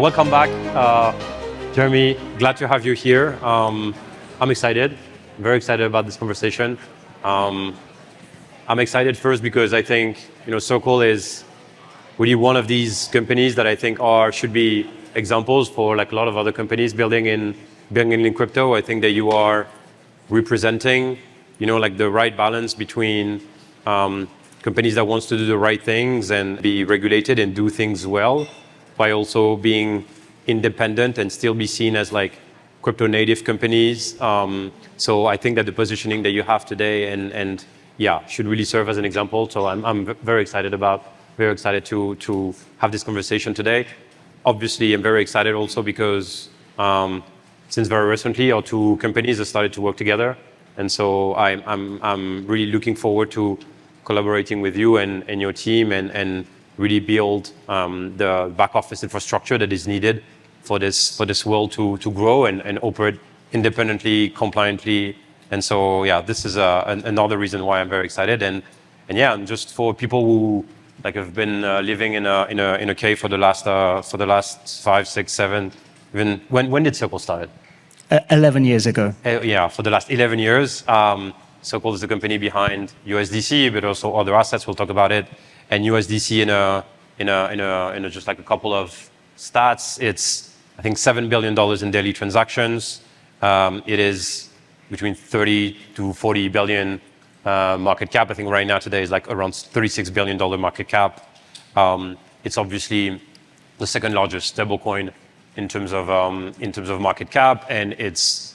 Welcome back, Jeremy. Glad to have you here. I'm excited, very excited about this conversation. I'm excited first because I think Circle is really one of these companies that I think should be examples for like a lot of other companies building in crypto. I think that you are representing like the right balance between companies that wants to do the right things and be regulated and do things well, by also being independent and still be seen as like crypto native companies. So I think that the positioning that you have today and should really serve as an example. So I'm very excited to have this conversation today. Obviously, I'm very excited also because since very recently our two companies have started to work together, and so I'm really looking forward to collaborating with you and your team and really build the back office infrastructure that is needed for this world to grow and operate independently, compliantly. And so this is another reason why I'm very excited. And just for people who like have been living in a cave for the last 5, 6, 7, even when did Circle start? 11 years ago. For the last 11 years. Circle is the company behind USDC, but also other assets. We'll talk about it. And USDC in just like a couple of stats, it's I think $7 billion in daily transactions. It is between 30 to 40 billion market cap. I think right now today is like around $36 billion market cap. It's obviously the second largest stablecoin in terms of market cap, and it's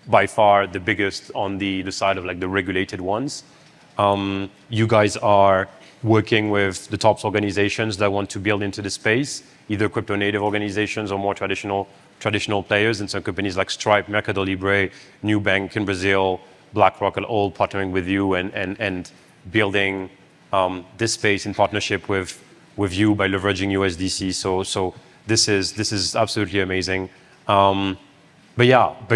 by far the biggest on the side of like the regulated ones. You guys are working with the top organizations that want to build into the space, either crypto native organizations or more traditional players. And some companies like Stripe, Mercado Libre, Nubank in Brazil, BlackRock are all partnering with you and building this space in partnership with you by leveraging USDC. So this is absolutely amazing. But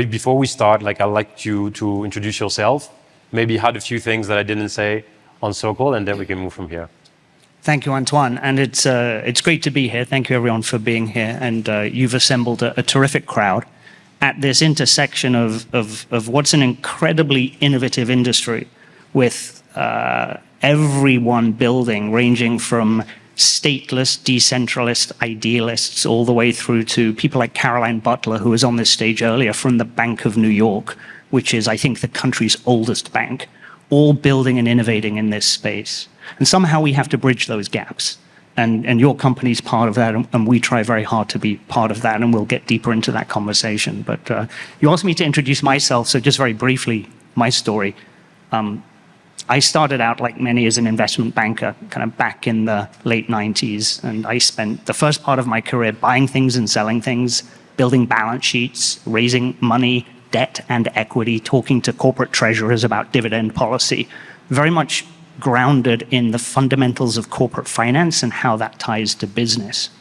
before we start, like I'd like you to introduce yourself, maybe add a few things that I didn't say on Circle, and then we can move from here. Thank you, Antoine, and it's great to be here. Thank you, everyone, for being here, and you've assembled a terrific crowd at this intersection of what's an incredibly innovative industry, with everyone building, ranging from stateless, decentralist idealists, all the way through to people like Caroline Butler, who was on this stage earlier, from the Bank of New York, which is, I think, the country's oldest bank, all building and innovating in this space. And somehow we have to bridge those gaps. And your company's part of that, and we try very hard to be part of that, and we'll get deeper into that conversation. But you asked me to introduce myself, so just very briefly, my story. I started out, like many, as an investment banker, kind of back in the late 90s, and I spent the first part of my career buying things and selling things, building balance sheets, raising money, debt and equity, talking to corporate treasurers about dividend policy, very much grounded in the fundamentals of corporate finance and how that ties to business.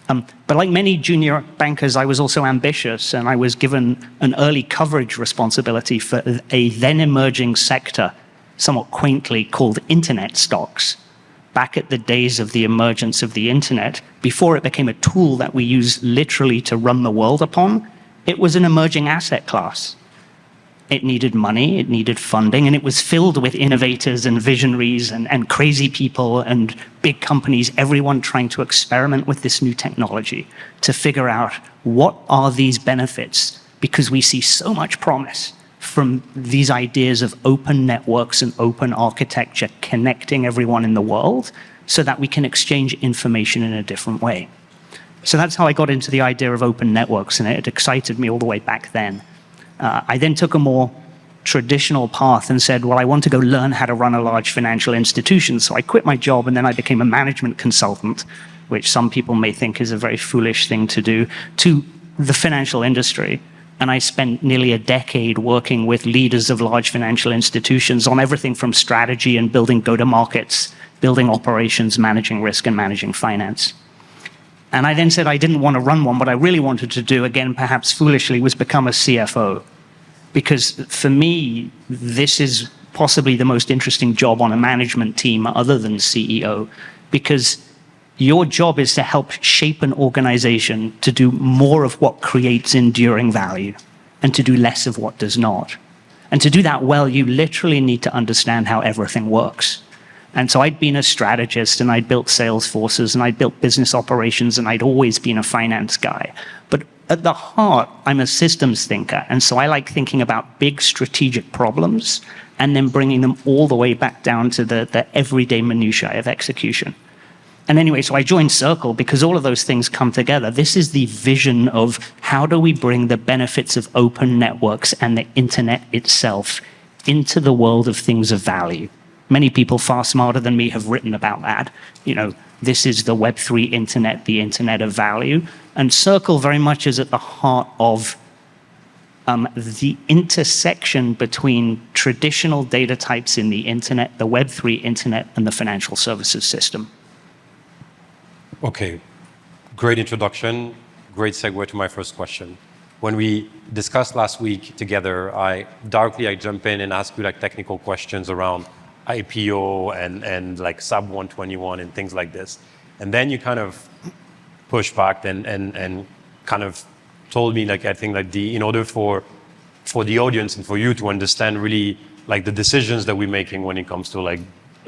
But like many junior bankers, I was also ambitious, and I was given an early coverage responsibility for a then emerging sector, somewhat quaintly called internet stocks. Back at the days of the emergence of the internet, before it became a tool that we use literally to run the world upon, it was an emerging asset class. It needed money, it needed funding, and it was filled with innovators and visionaries and crazy people and big companies, everyone trying to experiment with this new technology to figure out what are these benefits, because we see so much promise from these ideas of open networks and open architecture connecting everyone in the world so that we can exchange information in a different way. So that's how I got into the idea of open networks, and it excited me all the way back then. I then took a more traditional path and said, well, I want to go learn how to run a large financial institution. So I quit my job, and then I became a management consultant, which some people may think is a very foolish thing to do, to the financial industry. And I spent nearly a decade working with leaders of large financial institutions on everything from strategy and building go-to-markets, building operations, managing risk, and managing finance. And I then said I didn't want to run one. What I really wanted to do, again, perhaps foolishly, was become a CFO. Because for me, this is possibly the most interesting job on a management team other than CEO. Because Your job is to help shape an organization to do more of what creates enduring value and to do less of what does not. And to do that well, you literally need to understand how everything works. And so I'd been a strategist, and I'd built sales forces, and I'd built business operations, and I'd always been a finance guy. But at the heart, I'm a systems thinker. And so I like thinking about big strategic problems and then bringing them all the way back down to the everyday minutiae of execution. And anyway, so I joined Circle because all of those things come together. This is the vision of how do we bring the benefits of open networks and the internet itself into the world of things of value. Many people far smarter than me have written about that. This is the Web3 internet, the internet of value. And Circle very much is at the heart of the intersection between traditional data types in the internet, the Web3 internet, and the financial services system. Okay, great introduction, great segue to my first question. When we discussed last week together, I jump in and ask you like technical questions around IPO and like sub 121 and things like this. And then you kind of pushed back and kind of told me like, I think like in order for the audience and for you to understand really like the decisions that we're making when it comes to like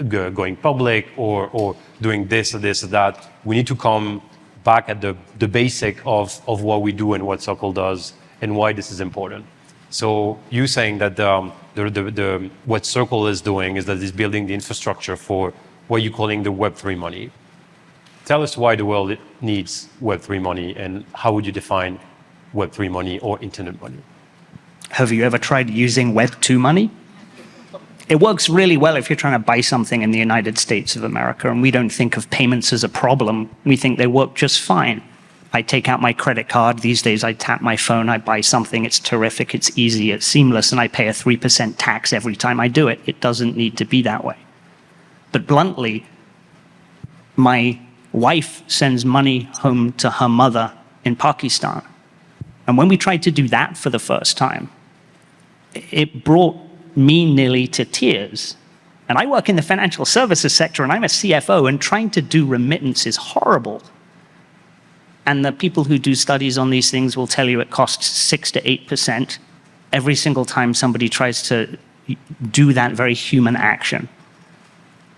going public or doing this or this or that, we need to come back at the basic of what we do and what Circle does and why this is important. So you saying that what Circle is doing is that it's building the infrastructure for what you're calling the Web3 money. Tell us why the world needs Web3 money and how would you define Web3 money or internet money? Have you ever tried using Web2 money? It works really well if you're trying to buy something in the United States of America, and we don't think of payments as a problem. We think they work just fine. I take out my credit card. These days, I tap my phone, I buy something. It's terrific, it's easy, it's seamless, and I pay a 3% tax every time I do it. It doesn't need to be that way. But bluntly, my wife sends money home to her mother in Pakistan. And when we tried to do that for the first time, it brought me nearly to tears. And I work in the financial services sector, and I'm a CFO, and trying to do remittance is horrible. And the people who do studies on these things will tell you it costs 6 to 8% every single time somebody tries to do that very human action.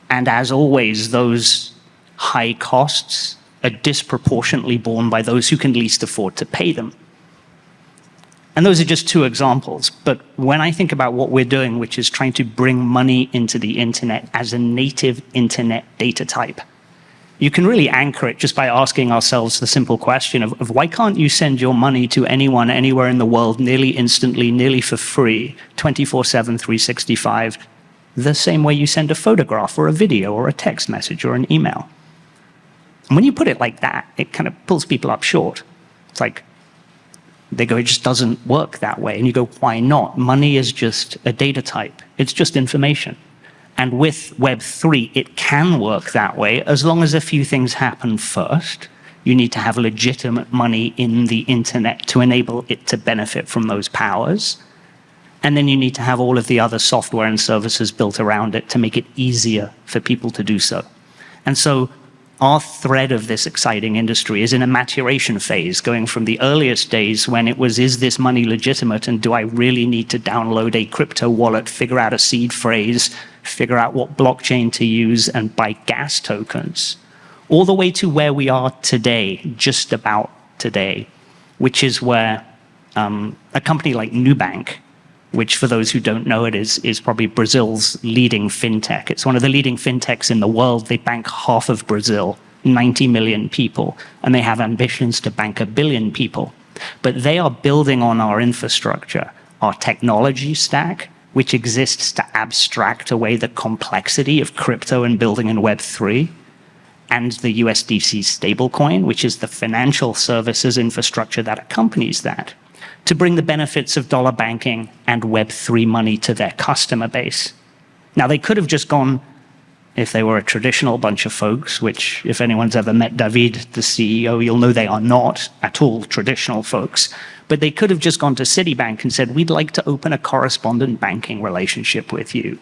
And as always, those high costs are disproportionately borne by those who can least afford to pay them. And those are just two examples. But when I think about what we're doing, which is trying to bring money into the internet as a native internet data type, you can really anchor it just by asking ourselves the simple question of why can't you send your money to anyone, anywhere in the world, nearly instantly, nearly for free, 24/7, 365, the same way you send a photograph or a video or a text message or an email? And when you put it like that, it kind of pulls people up short. It's like, they go, it just doesn't work that way. And you go, why not? Money is just a data type. It's just information. And with Web3, it can work that way as long as a few things happen first. You need to have legitimate money in the internet to enable it to benefit from those powers. And then you need to have all of the other software and services built around it to make it easier for people to do so. And so our thread of this exciting industry is in a maturation phase, going from the earliest days when it was, is this money legitimate, and do I really need to download a crypto wallet, figure out a seed phrase, figure out what blockchain to use, and buy gas tokens, all the way to where we are today, just about today, which is where a company like Nubank, which for those who don't know it is probably Brazil's leading fintech. It's one of the leading fintechs in the world. They bank half of Brazil, 90 million people, and they have ambitions to bank 1 billion people. But they are building on our infrastructure, our technology stack, which exists to abstract away the complexity of crypto and building in Web3, and the USDC stablecoin, which is the financial services infrastructure that accompanies that, to bring the benefits of dollar banking and Web3 money to their customer base. Now, they could have just gone, if they were a traditional bunch of folks, which if anyone's ever met David, the CEO, you'll know they are not at all traditional folks, but they could have just gone to Citibank and said, we'd like to open a correspondent banking relationship with you.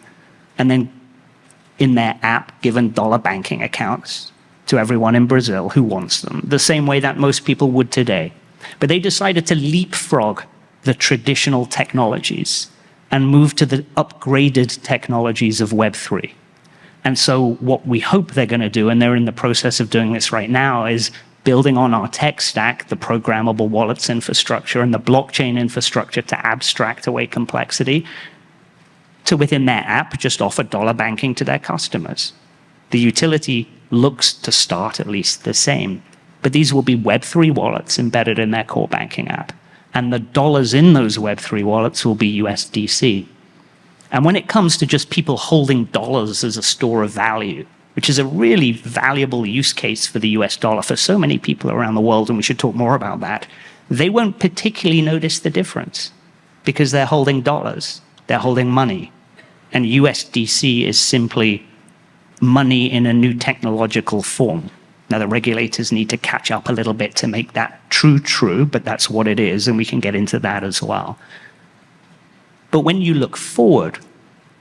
And then in their app, given dollar banking accounts. to everyone in Brazil who wants them, the same way that most people would today. But they decided to leapfrog the traditional technologies and move to the upgraded technologies of Web3. And so what we hope they're going to do, and they're in the process of doing this right now, is building on our tech stack, the programmable wallets infrastructure and the blockchain infrastructure to abstract away complexity, to within their app just offer dollar banking to their customers. The utility looks to start at least the same, but these will be Web3 wallets embedded in their core banking app. And the dollars in those Web3 wallets will be USDC. And when it comes to just people holding dollars as a store of value, which is a really valuable use case for the US dollar for so many people around the world, and we should talk more about that, they won't particularly notice the difference because they're holding dollars, they're holding money. And USDC is simply money in a new technological form. Now, the regulators need to catch up a little bit to make that true, but that's what it is, and we can get into that as well. But when you look forward,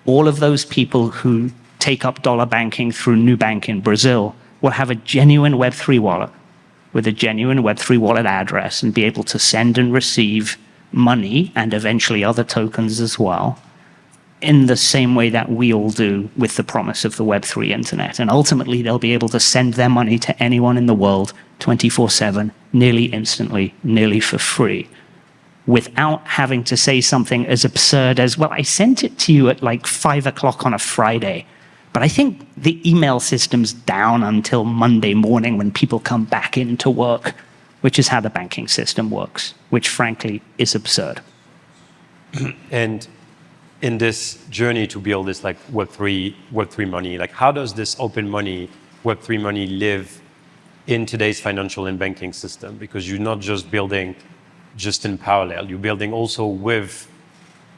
all of those people who take up dollar banking through Nubank in Brazil will have a genuine Web3 wallet with a genuine Web3 wallet address and be able to send and receive money and eventually other tokens as well in the same way that we all do with the promise of the Web3 internet. And ultimately, they'll be able to send their money to anyone in the world 24/7, nearly instantly, nearly for free, without having to say something as absurd as, well, I sent it to you at like 5 o'clock on a Friday, but I think the email system's down until Monday morning when people come back into work, which is how the banking system works, which frankly is absurd. And in this journey to build this like Web3 money, like how does this open money, Web3 money live in today's financial and banking system? Because you're not just building just in parallel, you're building also with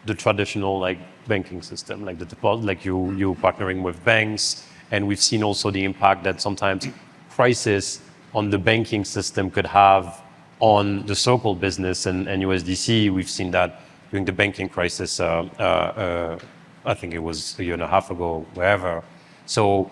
the traditional like banking system, like the deposit, like you're partnering with banks, and we've seen also the impact that sometimes crisis on the banking system could have on the Circle business and USDC. We've seen that during the banking crisis, I think it was a year and a half ago, wherever. So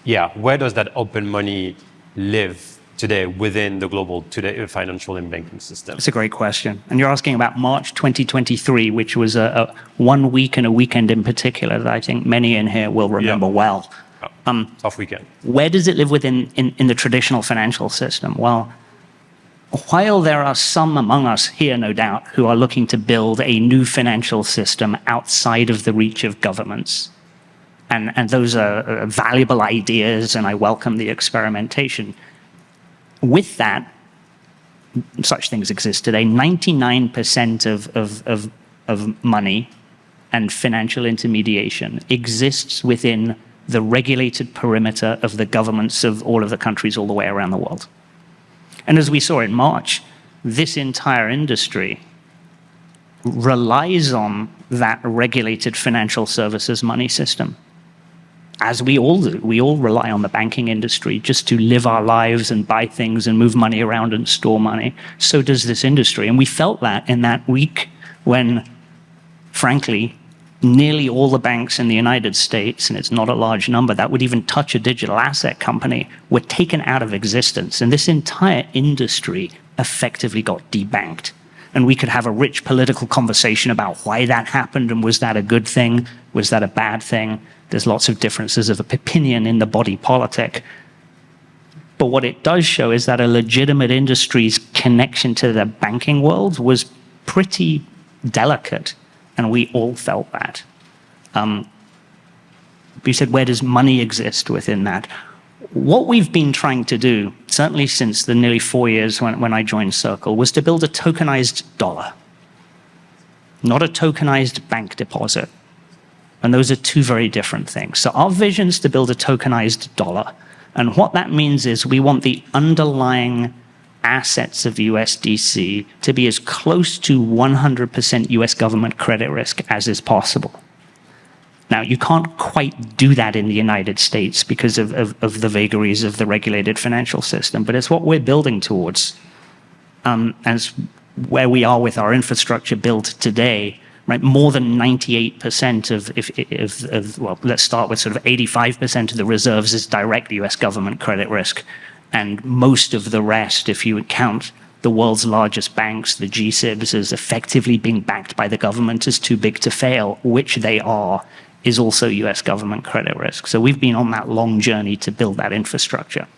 yeah, where does that open money live today within the global financial and banking system? That's a great question. And you're asking about March 2023, which was a 1 week and a weekend in particular that I think many in here will remember well. Tough weekend. Where does it live within in the traditional financial system? Well, while there are some among us here, no doubt, who are looking to build a new financial system outside of the reach of governments, and those are valuable ideas, and I welcome the experimentation. With that, such things exist today. 99% of money and financial intermediation exists within the regulated perimeter of the governments of all of the countries all the way around the world. And as we saw in March, this entire industry relies on that regulated financial services money system. As we all do, we all rely on the banking industry just to live our lives and buy things and move money around and store money. So does this industry. And we felt that in that week when, frankly, nearly all the banks in the United States, and it's not a large number, that would even touch a digital asset company, were taken out of existence. And this entire industry effectively got debanked. And we could have a rich political conversation about why that happened and was that a good thing? Was that a bad thing? There's lots of differences of opinion in the body politic. But what it does show is that a legitimate industry's connection to the banking world was pretty delicate. And we all felt that. You said, where does money exist within that? What we've been trying to do, certainly since the nearly 4 years when I joined Circle, was to build a tokenized dollar, not a tokenized bank deposit. And those are two very different things. So our vision is to build a tokenized dollar. And what that means is we want the underlying assets of USDC to be as close to 100% US government credit risk as is possible. Now, you can't quite do that in the United States because of the vagaries of the regulated financial system, but it's what we're building towards. As where we are with our infrastructure built today, right? More than 98% well, let's start with sort of 85% of the reserves is direct US government credit risk. And most of the rest, if you count the world's largest banks, the G-SIBs, as effectively being backed by the government as too big to fail, which they are, is also US government credit risk. So we've been on that long journey to build that infrastructure.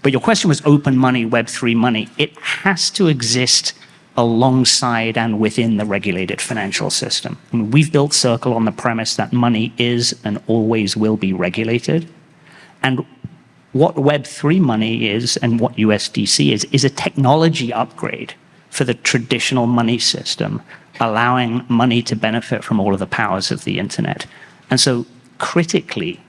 But your question was open money, Web3 money. It has to exist alongside and within the regulated financial system. I mean, we've built Circle on the premise that money is and always will be regulated. And what Web3 money is and what USDC is a technology upgrade for the traditional money system, allowing money to benefit from all of the powers of the internet. And so critically,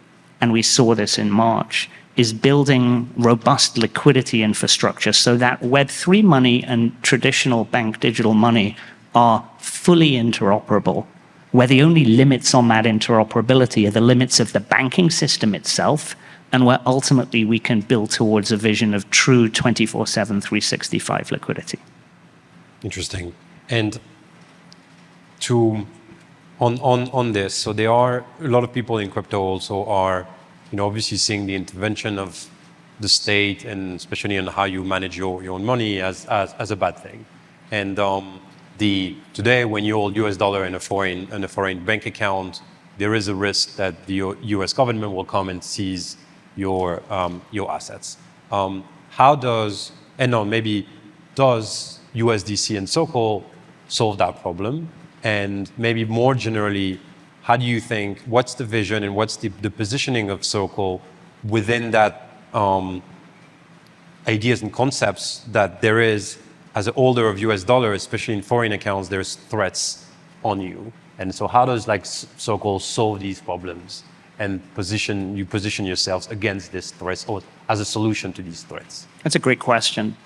and we saw this in March, is building robust liquidity infrastructure so that Web3 money and traditional bank digital money are fully interoperable, where the only limits on that interoperability are the limits of the banking system itself, and where ultimately we can build towards a vision of true 24/7, 365 liquidity. Interesting. And on this, so there are a lot of people in crypto also are, obviously seeing the intervention of the state and especially on how you manage your own money as a bad thing. And today when you hold US dollar in a foreign bank account, there is a risk that the US government will come and seize your assets. Does USDC and Circle solve that problem? And maybe more generally, how do you think, what's the vision and what's the positioning of Circle within that ideas and concepts that there is, as an holder of US dollar, especially in foreign accounts, there's threats on you. And so how does Circle solve these problems and position yourselves against these threats or as a solution to these threats? That's a great question.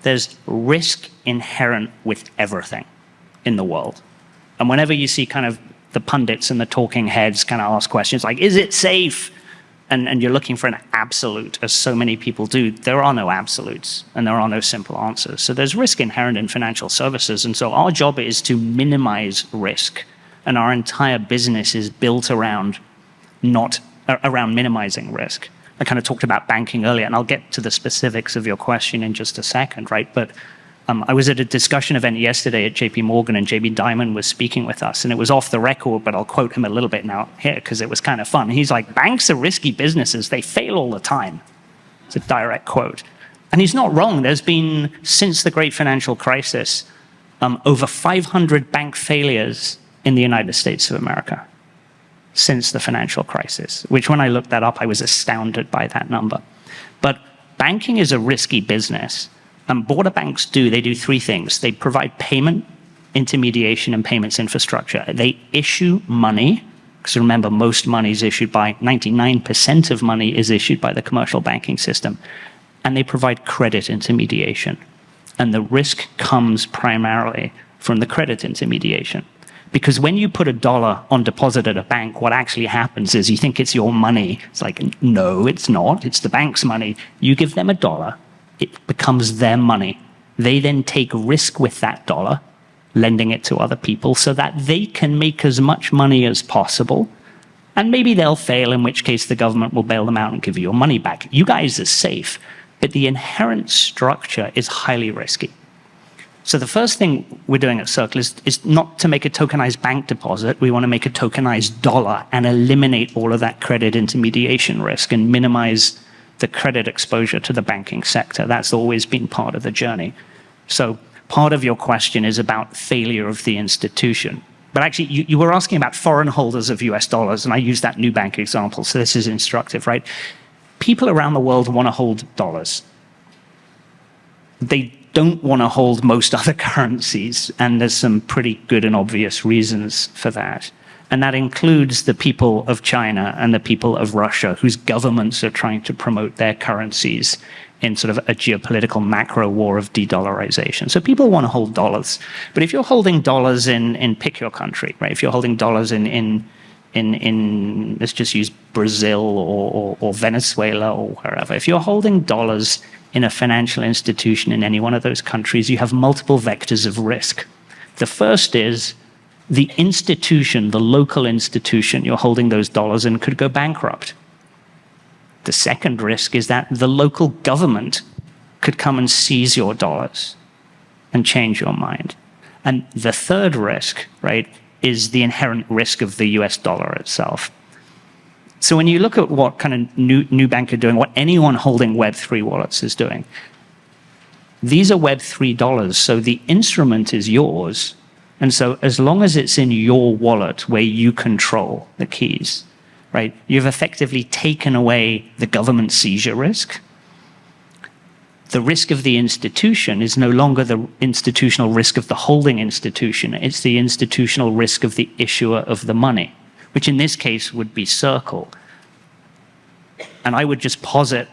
There's risk inherent with everything in the world. And whenever you see kind of the pundits and the talking heads kind of ask questions like, is it safe? And you're looking for an absolute, as so many people do, there are no absolutes and there are no simple answers. So there's risk inherent in financial services. And so our job is to minimize risk. And our entire business is built around minimizing risk. I kind of talked about banking earlier, and I'll get to the specifics of your question in just a second, right? But I was at a discussion event yesterday at JP Morgan, and JB Diamond was speaking with us, and it was off the record, but I'll quote him a little bit now here because it was kind of fun. He's like, banks are risky businesses. They fail all the time. It's a direct quote. And he's not wrong. There's been, since the great financial crisis, over 500 bank failures in the United States of America since the financial crisis, which when I looked that up, I was astounded by that number. But banking is a risky business. What do banks do? They do three things. They provide payment, intermediation, and payments infrastructure. They issue money, because remember, most money is issued by, 99% of money is issued by the commercial banking system. And they provide credit intermediation. And the risk comes primarily from the credit intermediation. Because when you put $1 on deposit at a bank, what actually happens is you think it's your money. It's like, no, it's not. It's the bank's money. You give them $1. It becomes their money. They then take risk with that $1, lending it to other people so that they can make as much money as possible. And maybe they'll fail, in which case the government will bail them out and give you your money back. You guys are safe, but the inherent structure is highly risky. So the first thing we're doing at Circle is not to make a tokenized bank deposit. We want to make a tokenized dollar and eliminate all of that credit intermediation risk and minimize the credit exposure to the banking sector. That's always been part of the journey. So part of your question is about failure of the institution. But actually, you were asking about foreign holders of US dollars, and I used that new bank example, so this is instructive, right? People around the world want to hold dollars. They don't want to hold most other currencies, and there's some pretty good and obvious reasons for that. And that includes the people of China and the people of Russia, whose governments are trying to promote their currencies in sort of a geopolitical macro war of de-dollarization. So people want to hold dollars. But if you're holding dollars in pick your country, right? If you're holding dollars in let's just use Brazil or Venezuela or wherever. If you're holding dollars in a financial institution in any one of those countries, you have multiple vectors of risk. The first is the institution, the local institution you're holding those dollars in could go bankrupt. The second risk is that the local government could come and seize your dollars and change your mind. And the third risk, right, is the inherent risk of the US dollar itself. So when you look at what kind of new bank are doing, what anyone holding Web3 wallets is doing, these are Web3 dollars, so the instrument is yours. And so as long as it's in your wallet where you control the keys, right, you've effectively taken away the government seizure risk. The risk of the institution is no longer the institutional risk of the holding institution. It's the institutional risk of the issuer of the money, which in this case would be Circle. And I would just posit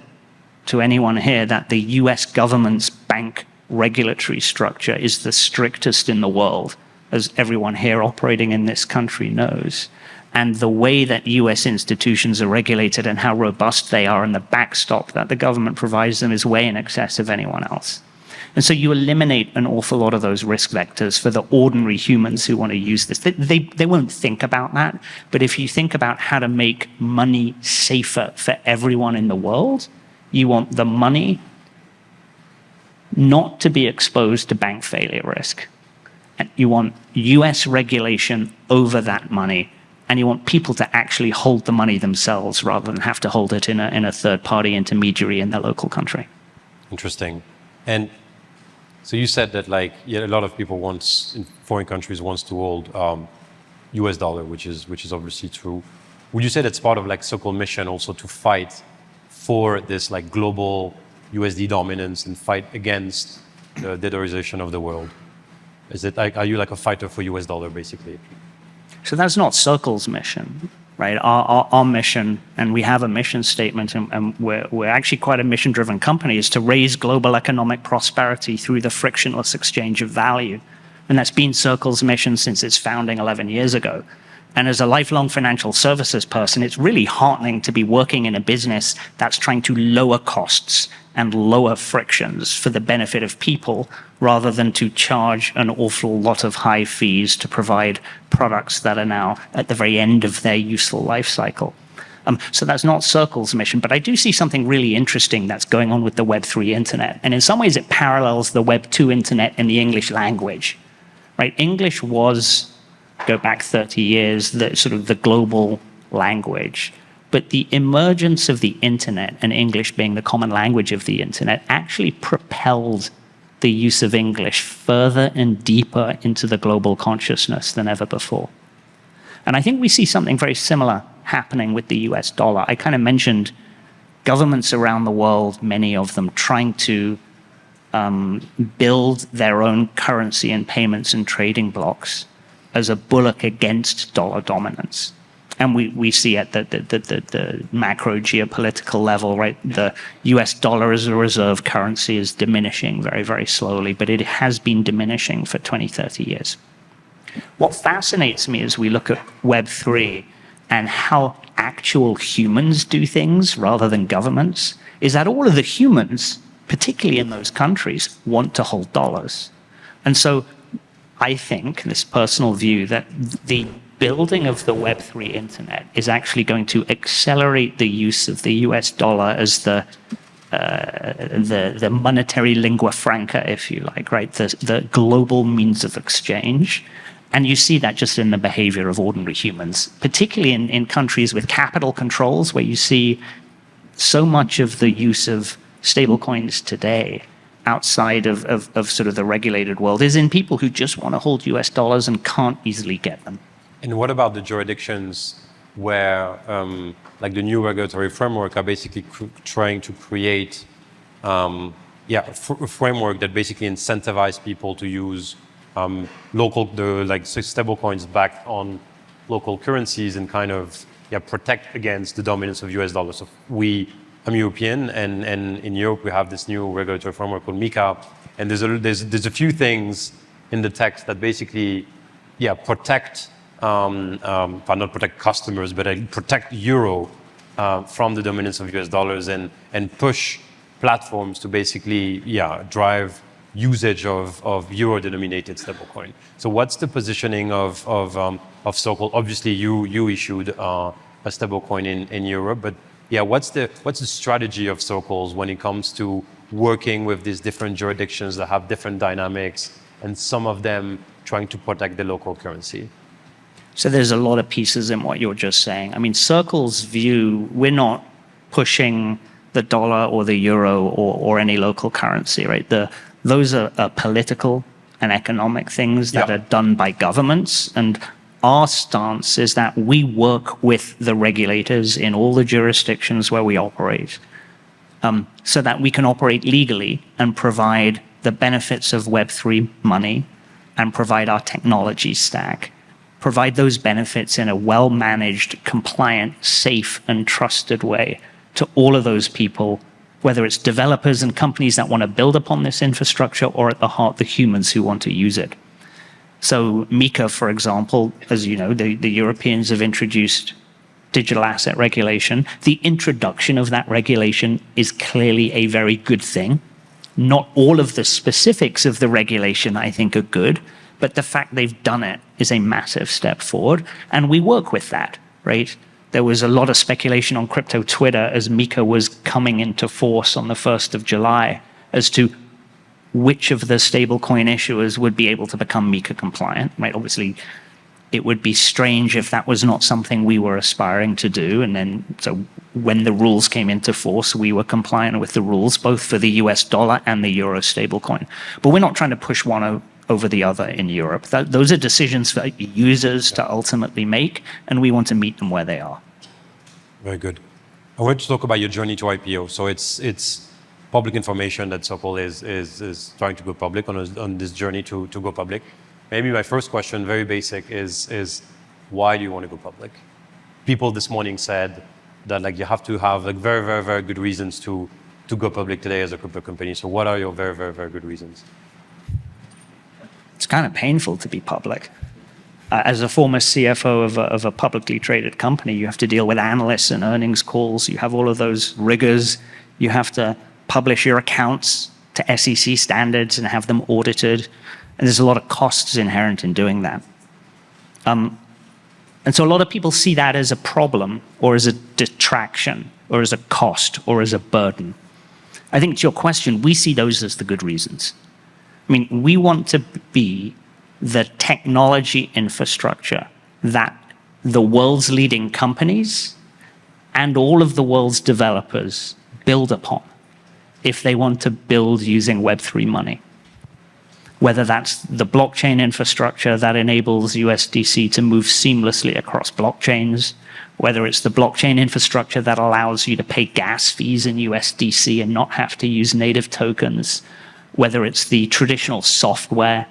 to anyone here that the US government's bank regulatory structure is the strictest in the world, as everyone here operating in this country knows. And the way that US institutions are regulated and how robust they are and the backstop that the government provides them is way in excess of anyone else. And so you eliminate an awful lot of those risk vectors for the ordinary humans who want to use this. They won't think about that, but if you think about how to make money safer for everyone in the world, you want the money not to be exposed to bank failure risk. And you want US regulation over that money. And you want people to actually hold the money themselves rather than have to hold it in a third-party intermediary in their local country. Interesting. And so you said that a lot of people in foreign countries wants to hold US dollar, which is obviously true. Would you say that's part of Circle mission also to fight for this global USD dominance and fight against the dollarization of the world? Are you a fighter for US dollar basically? So that's not Circle's mission, right? Our mission, and we have a mission statement, and we're actually quite a mission-driven company, is to raise global economic prosperity through the frictionless exchange of value. And that's been Circle's mission since its founding 11 years ago. And as a lifelong financial services person, it's really heartening to be working in a business that's trying to lower costs and lower frictions for the benefit of people rather than to charge an awful lot of high fees to provide products that are now at the very end of their useful life cycle. So that's not Circle's mission, but I do see something really interesting that's going on with the Web3 internet. And in some ways it parallels the Web2 internet in the English language, right? English was, go back 30 years, the global language. But the emergence of the internet and English being the common language of the internet actually propelled the use of English further and deeper into the global consciousness than ever before. And I think we see something very similar happening with the US dollar. I kind of mentioned governments around the world, many of them trying to build their own currency and payments and trading blocks as a bulwark against dollar dominance. And we see at the macro geopolitical level, right, the US dollar as a reserve currency is diminishing very, very slowly, but it has been diminishing for 20, 30 years. What fascinates me as we look at Web3 and how actual humans do things rather than governments is that all of the humans, particularly in those countries, want to hold dollars. And so I think, this personal view, that the building of the Web3 internet is actually going to accelerate the use of the US dollar as the monetary lingua franca, if you like, right? The global means of exchange. And you see that just in the behavior of ordinary humans, particularly in countries with capital controls, where you see so much of the use of stablecoins today outside of the regulated world is in people who just want to hold US dollars and can't easily get them. And what about the jurisdictions where the new regulatory framework are basically trying to create a framework that basically incentivize people to use stablecoins backed on local currencies and kind of protect against the dominance of US dollars. So I'm European, and in Europe we have this new regulatory framework called MiCA, and there's a few things in the text that basically protect not protect customers, but protect euro from the dominance of US dollars and push platforms to basically drive usage of euro-denominated stablecoin. So what's the positioning of Circle? Obviously, you issued a stablecoin in Europe, but yeah, what's the strategy of Circles when it comes to working with these different jurisdictions that have different dynamics, and some of them trying to protect the local currency? So there's a lot of pieces in what you're just saying. I mean, Circle's view, we're not pushing the dollar or the euro or any local currency, right? Those are political and economic things that are done by governments. And our stance is that we work with the regulators in all the jurisdictions where we operate, so that we can operate legally and provide the benefits of Web3 money and provide our technology stack, provide those benefits in a well-managed, compliant, safe, and trusted way to all of those people, whether it's developers and companies that want to build upon this infrastructure, or at the heart, the humans who want to use it. So MiCA, for example, as you know, the Europeans have introduced digital asset regulation. The introduction of that regulation is clearly a very good thing. Not all of the specifics of the regulation, I think, are good, but the fact they've done it is a massive step forward, and we work with that, right? There was a lot of speculation on crypto Twitter as MiCA was coming into force on the 1st of July as to which of the stablecoin issuers would be able to become MiCA compliant, right? Obviously, it would be strange if that was not something we were aspiring to do. And then, so when the rules came into force, we were compliant with the rules, both for the US dollar and the euro stablecoin. But we're not trying to push one over the other in Europe. Those are decisions for users to ultimately make, and we want to meet them where they are. Very good. I want to talk about your journey to IPO. So it's public information that Circle is trying to go public on this journey to go public. Maybe my first question, very basic, is why do you want to go public? People this morning said that like you have to have like very, very, very good reasons to go public today as a crypto company. So what are your very, very, very good reasons? It's kind of painful to be public. As a former CFO of a publicly traded company, you have to deal with analysts and earnings calls. You have all of those rigors. You have to publish your accounts to SEC standards and have them audited. And there's a lot of costs inherent in doing that. And so a lot of people see that as a problem, or as a detraction, or as a cost, or as a burden. I think to your question, we see those as the good reasons. I mean, we want to be the technology infrastructure that the world's leading companies and all of the world's developers build upon if they want to build using Web3 money. Whether that's the blockchain infrastructure that enables USDC to move seamlessly across blockchains, whether it's the blockchain infrastructure that allows you to pay gas fees in USDC and not have to use native tokens, whether it's the traditional software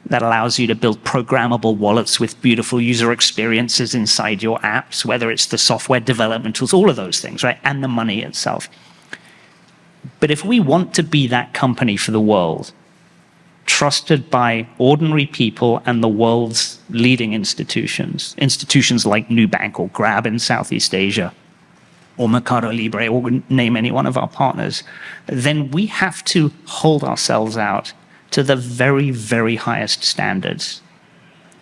that allows you to build programmable wallets with beautiful user experiences inside your apps, whether it's the software development tools, all of those things, right? And the money itself. But if we want to be that company for the world, trusted by ordinary people and the world's leading institutions like Nubank or Grab in Southeast Asia, or Mercado Libre, or name any one of our partners, then we have to hold ourselves out to the very, very highest standards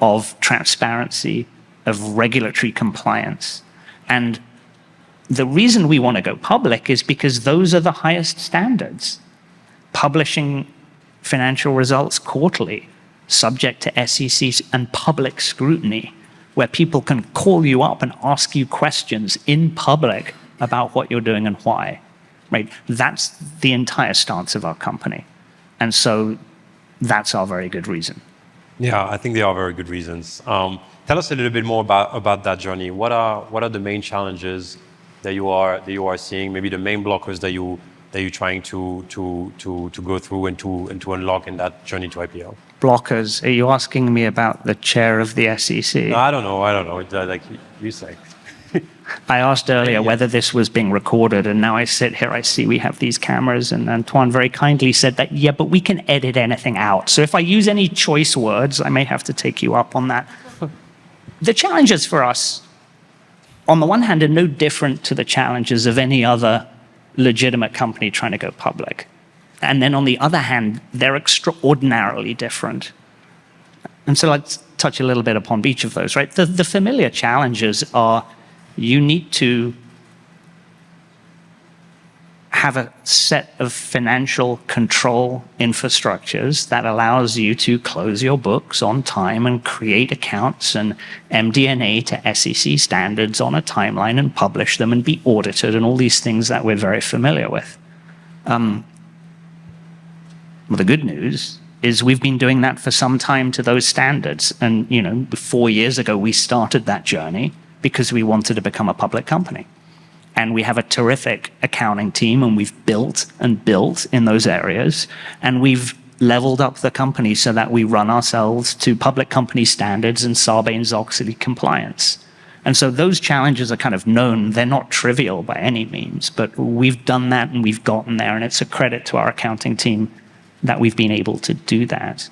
of transparency, of regulatory compliance. And the reason we want to go public is because those are the highest standards. Publishing financial results quarterly, subject to SEC and public scrutiny, where people can call you up and ask you questions in public about what you're doing and why, right? That's the entire stance of our company. And so that's our very good reason. Yeah, I think they are very good reasons. Tell us a little bit more about that journey. What are the main challenges that you are seeing? Maybe the main blockers that you're trying to go through and to unlock in that journey to IPO. Blockers? Are you asking me about the chair of the SEC? No, I don't know. Like you say. I asked earlier whether this was being recorded, and now I sit here, I see we have these cameras, and Antoine very kindly said that, yeah, but we can edit anything out. So if I use any choice words, I may have to take you up on that. The challenges for us, on the one hand, are no different to the challenges of any other legitimate company trying to go public. And then on the other hand, they're extraordinarily different. And so let's touch a little bit upon each of those, right? The familiar challenges are you need to have a set of financial control infrastructures that allows you to close your books on time and create accounts and MD&A to SEC standards on a timeline and publish them and be audited and all these things that we're very familiar with. Well, the good news is we've been doing that for some time to those standards. And, 4 years ago, we started that journey because we wanted to become a public company. And we have a terrific accounting team, and we've built and built in those areas. And we've leveled up the company so that we run ourselves to public company standards and Sarbanes-Oxley compliance. And so those challenges are kind of known. They're not trivial by any means, but we've done that and we've gotten there. And it's a credit to our accounting team that we've been able to do that.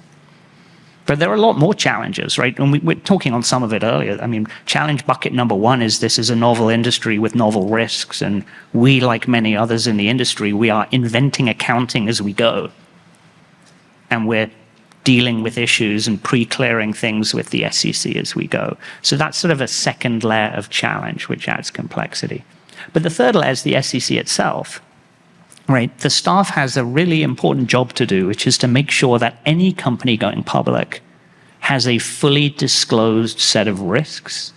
But there are a lot more challenges, right? And we're talking on some of it earlier. I mean, challenge bucket number one is this is a novel industry with novel risks. And we, like many others in the industry, we are inventing accounting as we go. And we're dealing with issues and pre-clearing things with the SEC as we go. So that's sort of a second layer of challenge, which adds complexity. But the third layer is the SEC itself. Right, the staff has a really important job to do, which is to make sure that any company going public has a fully disclosed set of risks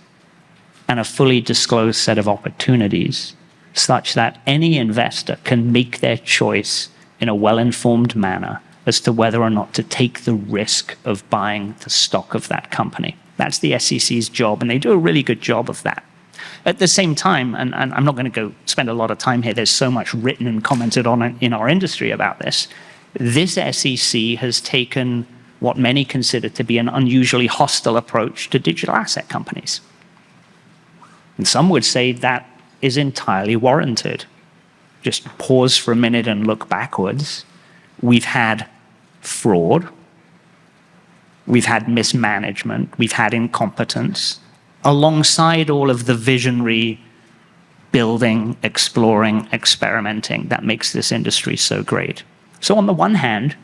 and a fully disclosed set of opportunities, such that any investor can make their choice in a well-informed manner as to whether or not to take the risk of buying the stock of that company. That's the SEC's job, and they do a really good job of that. At the same time, and I'm not going to go spend a lot of time here, there's so much written and commented on in our industry about this. This SEC has taken what many consider to be an unusually hostile approach to digital asset companies. And some would say that is entirely warranted. Just pause for a minute and look backwards. We've had fraud. We've had mismanagement. We've had incompetence. Alongside all of the visionary building, exploring, experimenting that makes this industry so great. So on the one hand,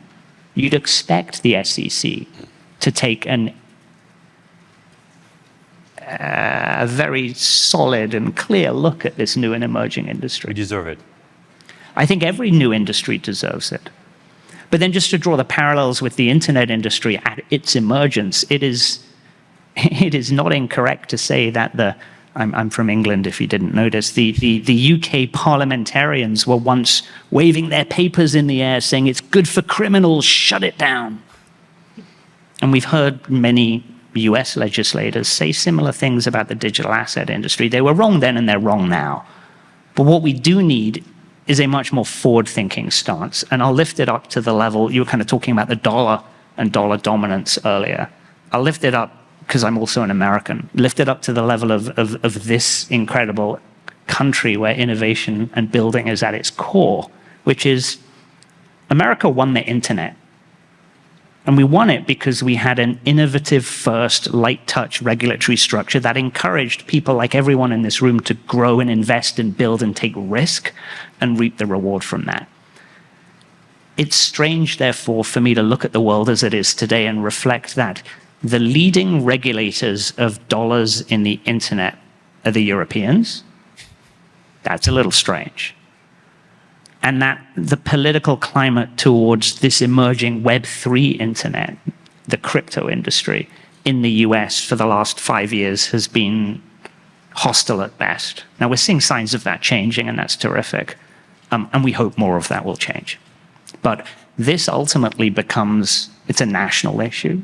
you'd expect the SEC to take a very solid and clear look at this new and emerging industry. We deserve it. I think every new industry deserves it. But then just to draw the parallels with the internet industry at its emergence, it is not incorrect to say that I'm from England, if you didn't notice, the UK parliamentarians were once waving their papers in the air saying it's good for criminals, shut it down. And we've heard many US legislators say similar things about the digital asset industry. They were wrong then and they're wrong now. But what we do need is a much more forward-thinking stance. And I'll lift it up to the level, you were kind of talking about the dollar and dollar dominance earlier. I'll lift it up because I'm also an American, lift it up to the level of this incredible country where innovation and building is at its core, which is America won the internet. And we won it because we had an innovative first light touch regulatory structure that encouraged people like everyone in this room to grow and invest and build and take risk and reap the reward from that. It's strange, therefore, for me to look at the world as it is today and reflect that the leading regulators of dollars in the internet are the Europeans. That's a little strange. And that the political climate towards this emerging Web3 internet, the crypto industry in the US for the last 5 years has been hostile at best. Now we're seeing signs of that changing, and that's terrific. And we hope more of that will change. But this ultimately becomes, it's a national issue.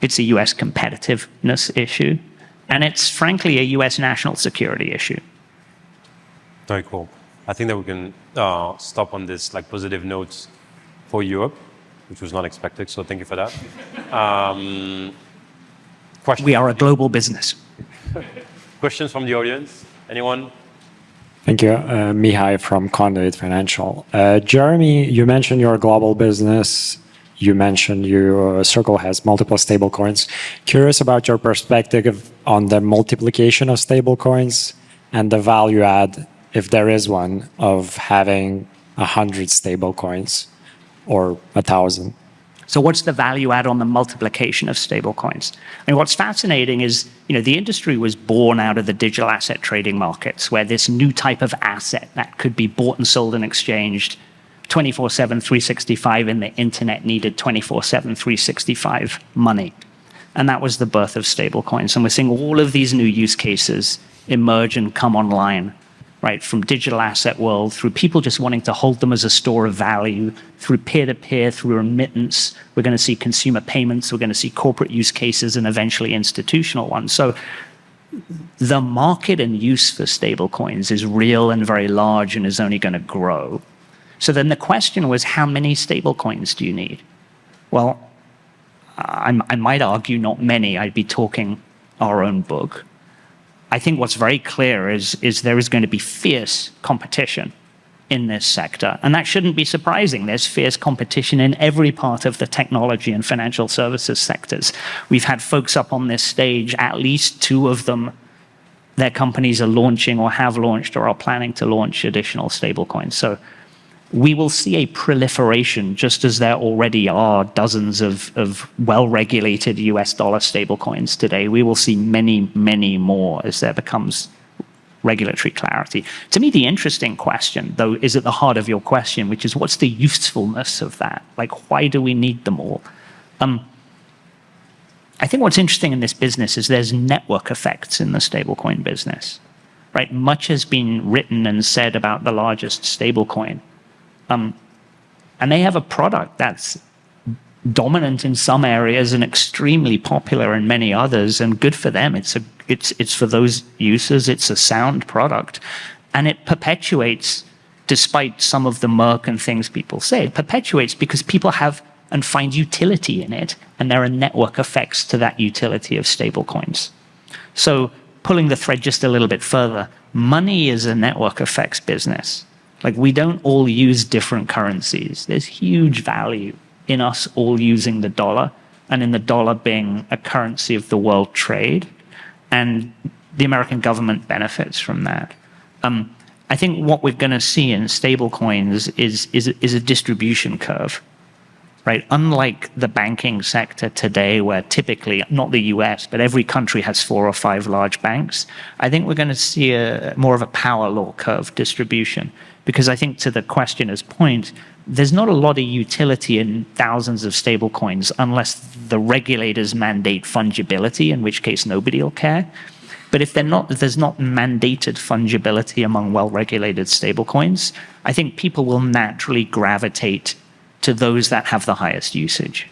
It's a US competitiveness issue, and it's frankly a US national security issue. Very cool. I think that we can stop on this positive note for Europe, which was not expected, so thank you for that. We are a global business. Questions from the audience? Anyone? Thank you. Mihai from Conduit Financial. Jeremy, you mentioned you're a global business. You mentioned your Circle has multiple stablecoins. Curious about your perspective on the multiplication of stablecoins and the value add, if there is one, of having 100 stablecoins. or 1,000? So what's the value add on the multiplication of stablecoins? I mean, what's fascinating is, the industry was born out of the digital asset trading markets, where this new type of asset that could be bought and sold and exchanged 24/7, 365 in the internet needed 24/7, 365 money. And that was the birth of stablecoins. And we're seeing all of these new use cases emerge and come online, right? From digital asset world, through people just wanting to hold them as a store of value, through peer-to-peer, through remittance. We're going to see consumer payments, we're going to see corporate use cases, and eventually institutional ones. So the market and use for stablecoins is real and very large and is only going to grow. So then the question was, how many stablecoins do you need? Well, I might argue not many. I'd be talking our own book. I think what's very clear is there is going to be fierce competition in this sector. And that shouldn't be surprising. There's fierce competition in every part of the technology and financial services sectors. We've had folks up on this stage, at least 2 of them, their companies are launching or have launched or are planning to launch additional stablecoins. So we will see a proliferation, just as there already are dozens of well-regulated US dollar stablecoins today. We will see many, many more as there becomes regulatory clarity. To me, the interesting question, though, is at the heart of your question, which is what's the usefulness of that? Like, why do we need them all? I think what's interesting in this business is there's network effects in the stablecoin business, right? Much has been written and said about the largest stablecoin. And they have a product that's dominant in some areas and extremely popular in many others, and good for them. It's for those users. It's a sound product, and it perpetuates, despite some of the murk and things people say. It perpetuates because people have and find utility in it, and there are network effects to that utility of stablecoins. So, pulling the thread just a little bit further, money is a network effects business. Like, we don't all use different currencies. There's huge value in us all using the dollar, and in the dollar being a currency of the world trade. And the American government benefits from that. I think what we're going to see in stablecoins is a distribution curve, right? Unlike the banking sector today, where typically, not the US, but every country has 4 or 5 large banks, I think we're going to see more of a power law curve distribution. Because I think, to the questioner's point, there's not a lot of utility in thousands of stablecoins unless the regulators mandate fungibility, in which case nobody will care. But if there's not mandated fungibility among well-regulated stablecoins, I think people will naturally gravitate to those that have the highest usage.